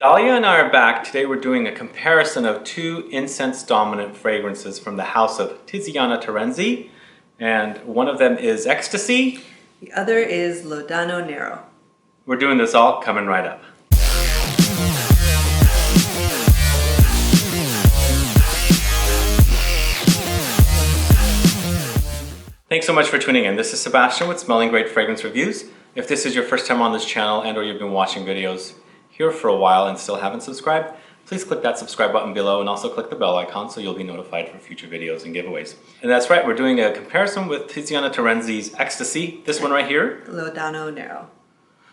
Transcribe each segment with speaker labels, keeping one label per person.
Speaker 1: Dalya and I are back. Today we're doing a comparison of two incense-dominant fragrances from the house of Tiziana Terenzi. And one of them is Ecstasy.
Speaker 2: The other is Laudano Nero.
Speaker 1: We're doing this all coming right up. Thanks so much for tuning in. This is Sebastian with Smelling Great Fragrance Reviews. If this is your first time on this channel and or you've been watching videos here for a while and still haven't subscribed, please click that subscribe button below and also click the bell icon so you'll be notified for future videos and giveaways. And that's right, we're doing a comparison with Tiziana Terenzi's Ecstasy, this one right here.
Speaker 2: Laudano Nero.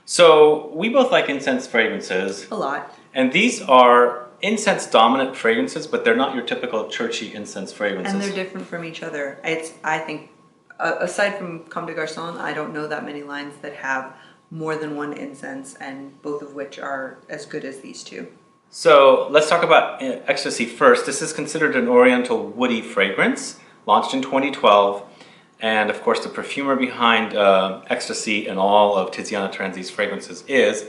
Speaker 1: So we both like incense fragrances.
Speaker 2: A lot.
Speaker 1: And these are incense dominant fragrances, but they're not your typical churchy incense fragrances.
Speaker 2: And they're different from each other. I think, aside from Comme des Garçons, I don't know that many lines that have more than one incense, and both of which are as good as these two.
Speaker 1: So let's talk about Ecstasy first. This is considered an oriental woody fragrance, launched in 2012. And of course the perfumer behind Ecstasy and all of Tiziana Terenzi's fragrances is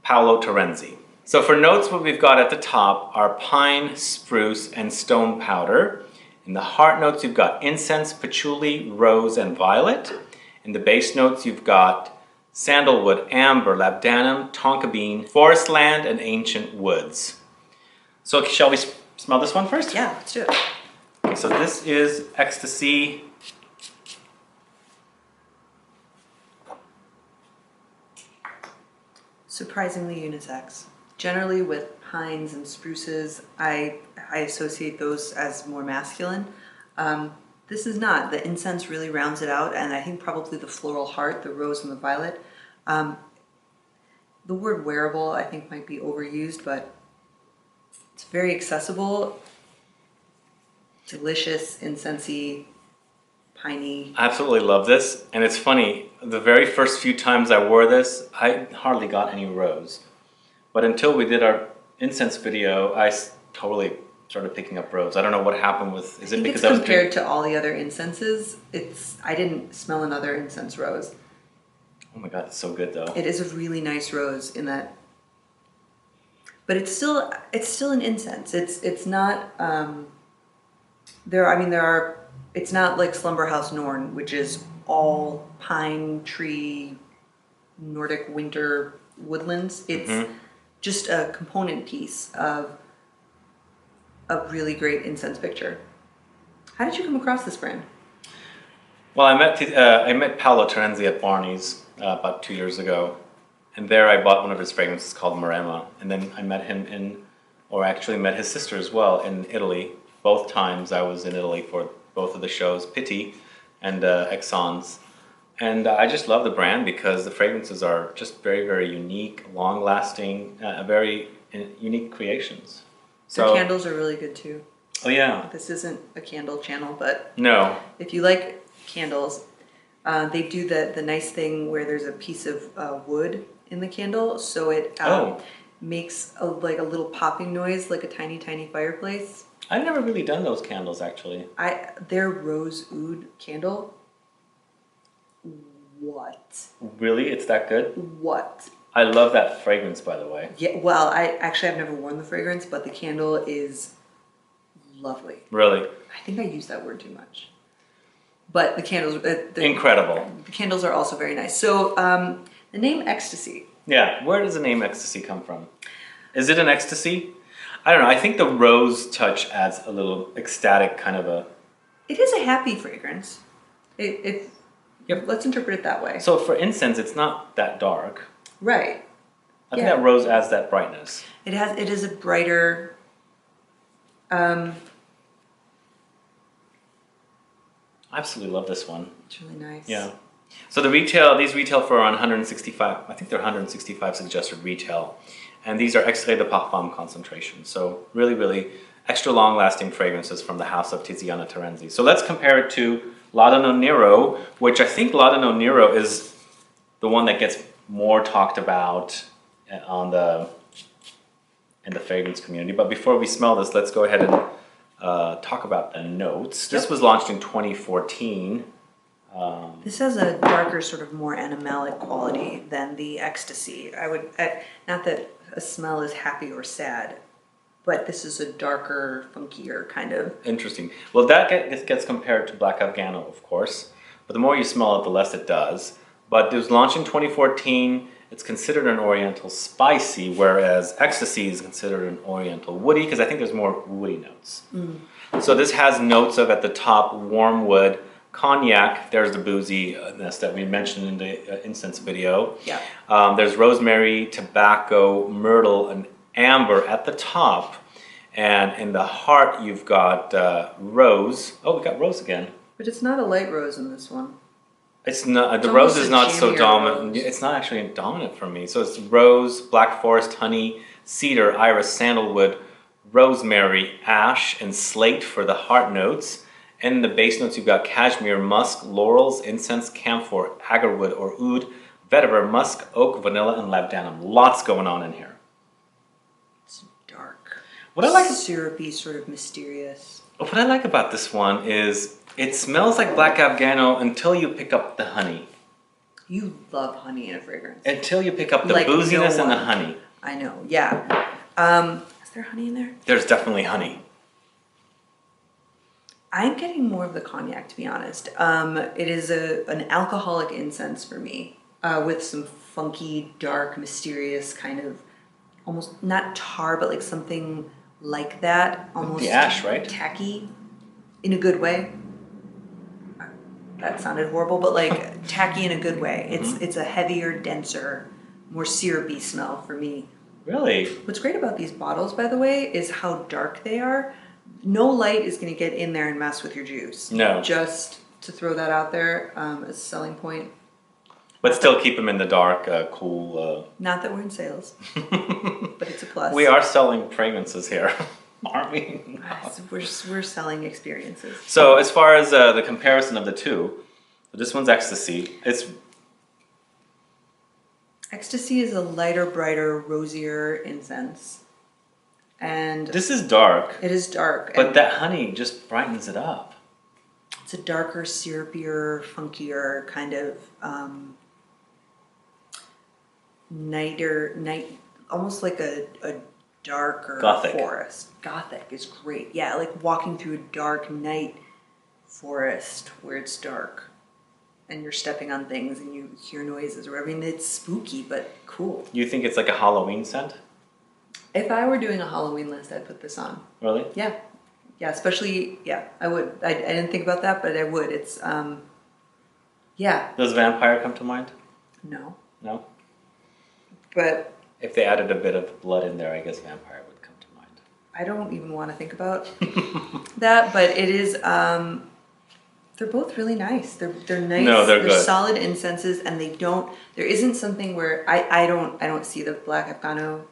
Speaker 1: Paolo Terenzi. So for notes, what we've got at the top are pine, spruce, and stone powder. In the heart notes, you've got incense, patchouli, rose, and violet. In the base notes, you've got sandalwood, amber, labdanum, tonka bean, forest land, and ancient woods. So shall we smell this one first?
Speaker 2: Yeah, let's do it.
Speaker 1: Okay, so this is Ecstasy.
Speaker 2: Surprisingly unisex. Generally with pines and spruces, I associate those as more masculine. This is not. The incense really rounds it out, and I think probably the floral heart, the rose and the violet. The word wearable I think might be overused, but it's very accessible, delicious, incensey, piney.
Speaker 1: I absolutely love this, and it's funny, the very first few times I wore this, I hardly got any rose. But until we did our incense video, I totally started picking up rose. I don't know what happened with, is it because I was
Speaker 2: compared to all the other incenses, I didn't smell another incense rose.
Speaker 1: Oh my god, it's so good though.
Speaker 2: It is a really nice rose in that, but it's still an incense. It's not it's not like Slumber House Norn, which is all pine tree Nordic winter woodlands. It's just a component piece of a really great incense picture. How did you come across this brand?
Speaker 1: Well, I met Paolo Terenzi at Barney's about 2 years ago, and there I bought one of his fragrances called Maremma, and then I met him actually met his sister as well in Italy. Both times I was in Italy for both of the shows, Pitti and Exons. And I just love the brand because the fragrances are just very, very unique, long-lasting, very unique creations.
Speaker 2: So the candles are really good too.
Speaker 1: Oh yeah.
Speaker 2: This isn't a candle channel, but
Speaker 1: no.
Speaker 2: If you like candles, they do the nice thing where there's a piece of wood in the candle, so it makes a little popping noise, like a tiny, tiny fireplace.
Speaker 1: I've never really done those candles actually.
Speaker 2: Their rose oud candle. What?
Speaker 1: Really? It's that good?
Speaker 2: What?
Speaker 1: I love that fragrance, by the way.
Speaker 2: Yeah, well, I've never worn the fragrance, but the candle is lovely.
Speaker 1: Really?
Speaker 2: I think I use that word too much. But the candles...
Speaker 1: incredible.
Speaker 2: The candles are also very nice. So, the name Ecstasy.
Speaker 1: Yeah, where does the name Ecstasy come from? Is it an ecstasy? I don't know, I think the rose touch adds a little ecstatic kind of a...
Speaker 2: It is a happy fragrance.
Speaker 1: Yep.
Speaker 2: Let's interpret it that way.
Speaker 1: So for incense, it's not that dark.
Speaker 2: Right.
Speaker 1: I think that rose adds that brightness.
Speaker 2: It is a brighter... I
Speaker 1: absolutely love this one.
Speaker 2: It's really nice.
Speaker 1: Yeah. So these retail for around 165, I think they're 165 suggested retail. And these are extrait de parfum concentration. So really, really extra long lasting fragrances from the house of Tiziana Terenzi. So let's compare it to Laudano Nero, which I think Laudano Nero is the one that gets more talked about in the fragrance community. But before we smell this, let's go ahead and talk about the notes. This was launched in 2014.
Speaker 2: This has a darker, sort of more animalic quality than the Ecstasy. I would, not that a smell is happy or sad, but this is a darker, funkier kind of.
Speaker 1: Interesting. Well, that gets compared to Black Afghano, of course. But the more you smell it, the less it does. But it was launched in 2014. It's considered an Oriental spicy, whereas Ecstasy is considered an Oriental woody, because I think there's more woody notes. So this has notes of, at the top, warm wood, cognac. There's the booziness that we mentioned in the incense video.
Speaker 2: Yeah.
Speaker 1: There's rosemary, tobacco, myrtle, and amber at the top. And in the heart, you've got rose. Oh, we got rose again.
Speaker 2: But it's not a light rose in this one.
Speaker 1: It's not.
Speaker 2: It's
Speaker 1: the rose
Speaker 2: almost
Speaker 1: is
Speaker 2: a
Speaker 1: not so
Speaker 2: jammier
Speaker 1: dominant.
Speaker 2: rose.
Speaker 1: It's not actually dominant for me. So it's rose, black forest, honey, cedar, iris, sandalwood, rosemary, ash, and slate for the heart notes. And in the base notes, you've got cashmere, musk, laurels, incense, camphor, agarwood or oud, vetiver, musk, oak, vanilla, and labdanum. Lots going on in here.
Speaker 2: It's dark.
Speaker 1: What I like,
Speaker 2: syrupy, sort of mysterious.
Speaker 1: what I like about this one is it smells like Black Afghano until you pick up the honey.
Speaker 2: You love honey in a fragrance.
Speaker 1: Until you pick up the
Speaker 2: Like
Speaker 1: booziness
Speaker 2: no
Speaker 1: and the
Speaker 2: one.
Speaker 1: honey.
Speaker 2: I know, yeah. Is there honey in there?
Speaker 1: There's definitely honey.
Speaker 2: I'm getting more of the cognac, to be honest. It is an alcoholic incense for me, with some funky, dark, mysterious kind of, almost not tar, but like something like that. Almost
Speaker 1: The ash, right?
Speaker 2: Tacky, in a good way. That sounded horrible, but like tacky in a good way. It's a heavier, denser, more syrupy smell for me.
Speaker 1: Really?
Speaker 2: What's great about these bottles, by the way, is how dark they are. No light is going to get in there and mess with your juice.
Speaker 1: No.
Speaker 2: Just to throw that out there as a selling point.
Speaker 1: But still keep them in the dark, cool.
Speaker 2: Not that we're in sales, but it's a plus.
Speaker 1: We are selling fragrances here, aren't we?
Speaker 2: We're selling experiences.
Speaker 1: So as far as the comparison of the two, this one's Ecstasy.
Speaker 2: Ecstasy is a lighter, brighter, rosier incense. And
Speaker 1: This is dark,
Speaker 2: it is dark.
Speaker 1: but
Speaker 2: and
Speaker 1: that honey just brightens it up.
Speaker 2: it's a darker, syrupier, funkier kind of almost like a darker
Speaker 1: Gothic.
Speaker 2: forest. Gothic is great. Yeah, like walking through a dark night forest where it's dark and you're stepping on things and you hear noises or whatever. I mean, it's spooky but cool.
Speaker 1: You think it's like a Halloween scent?
Speaker 2: If I were doing a Halloween list, I'd put this on.
Speaker 1: Really?
Speaker 2: Yeah. Yeah, especially, yeah, I would. I didn't think about that, but I would. It's, yeah,
Speaker 1: Does vampire come to mind?
Speaker 2: no.
Speaker 1: No?
Speaker 2: But
Speaker 1: If they added a bit of blood in there, I guess vampire would come to mind.
Speaker 2: I don't even want to think about that, but it is, they're both really nice. They're nice.
Speaker 1: No, they're good.
Speaker 2: Solid incenses, and there isn't something where I don't see the Black Afghano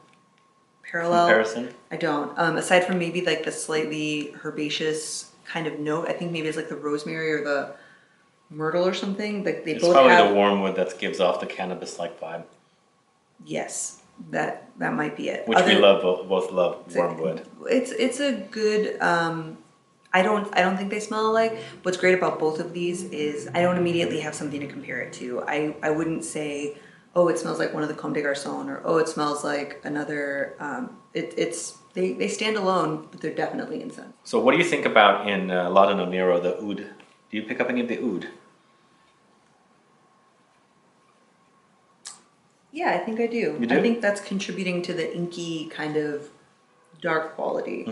Speaker 2: parallel.
Speaker 1: Comparison?
Speaker 2: I don't. Aside from maybe like the slightly herbaceous kind of note, I think maybe it's like the rosemary or the myrtle or something. Like they
Speaker 1: It's
Speaker 2: both
Speaker 1: probably
Speaker 2: have.
Speaker 1: the wormwood that gives off the cannabis-like vibe,
Speaker 2: Yes, that might be it.
Speaker 1: which we love. Both love wormwood.
Speaker 2: It's a good. I don't think they smell alike. What's great about both of these is I don't immediately have something to compare it to. I wouldn't say, oh, it smells like one of the Comme des Garçons, or oh, it smells like another. They stand alone, but they're definitely incense.
Speaker 1: So what do you think about in Laudano Nero, the oud? Do you pick up any of the oud?
Speaker 2: Yeah, I think I do.
Speaker 1: You do?
Speaker 2: I think that's contributing to the inky kind of dark quality.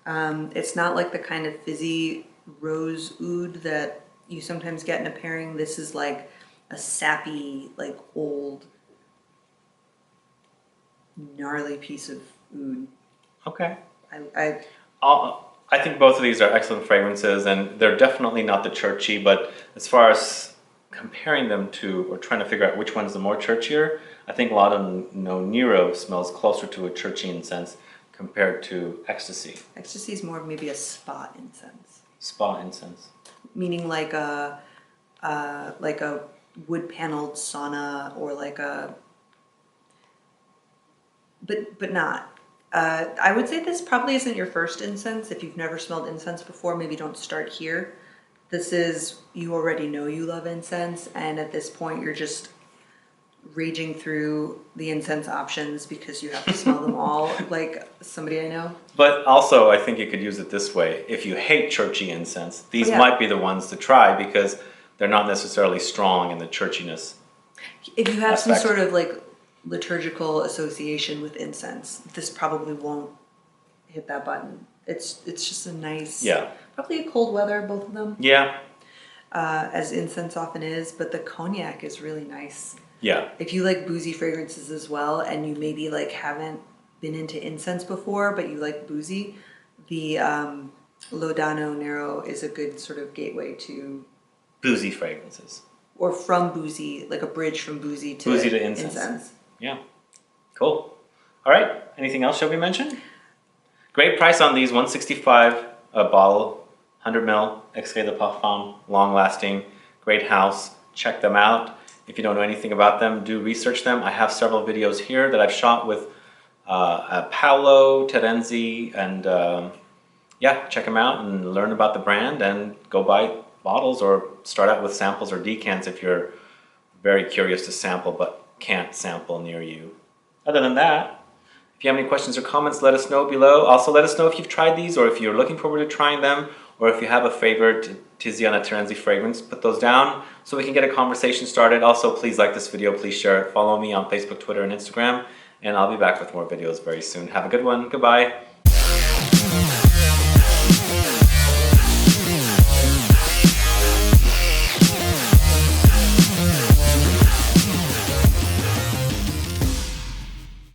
Speaker 2: It's not like the kind of fizzy rose oud that you sometimes get in a pairing. This is like a sappy, like old, gnarly piece of oud.
Speaker 1: Okay.
Speaker 2: I
Speaker 1: I think both of these are excellent fragrances, and they're definitely not the churchy, but as far as comparing them to, or trying to figure out which one's the more churchier, I think Laudano Nero smells closer to a churchy incense compared to Ecstasy.
Speaker 2: Ecstasy is more of maybe a spa incense,
Speaker 1: Spa incense.
Speaker 2: meaning like a wood paneled sauna or like a, but not. I would say this probably isn't your first incense. If you've never smelled incense before, maybe don't start here. This is, you already know you love incense, and at this point you're just raging through the incense options because you have to smell them all, like somebody I know.
Speaker 1: But also, I think you could use it this way. If you hate churchy incense, these might be the ones to try because they're not necessarily strong in the churchiness.
Speaker 2: If you have some sort of like liturgical association with incense, this probably won't hit that button. It's just a nice, probably a cold weather, both of them.
Speaker 1: Yeah.
Speaker 2: As incense often is, but the cognac is really nice.
Speaker 1: Yeah.
Speaker 2: If you like boozy fragrances as well, and you maybe like haven't been into incense before, but you like boozy, the Laudano Nero is a good sort of gateway to
Speaker 1: boozy fragrances.
Speaker 2: Or from boozy, like a bridge from boozy to incense.
Speaker 1: Yeah. Cool. All right. Anything else shall we mention? Great price on these, $165 a bottle, 100 ml, Extrait de Parfum, long lasting, great house. Check them out. If you don't know anything about them, do research them. I have several videos here that I've shot with Paolo, Terenzi, and check them out and learn about the brand and go buy bottles or start out with samples or decants if you're very curious to sample but can't sample near you. Other than that, if you have any questions or comments, let us know below. Also, let us know if you've tried these or if you're looking forward to trying them, or if you have a favorite Tiziana Terenzi fragrance, put those down so we can get a conversation started. Also, please like this video, please share it. Follow me on Facebook, Twitter, and Instagram, and I'll be back with more videos very soon. Have a good one. Goodbye.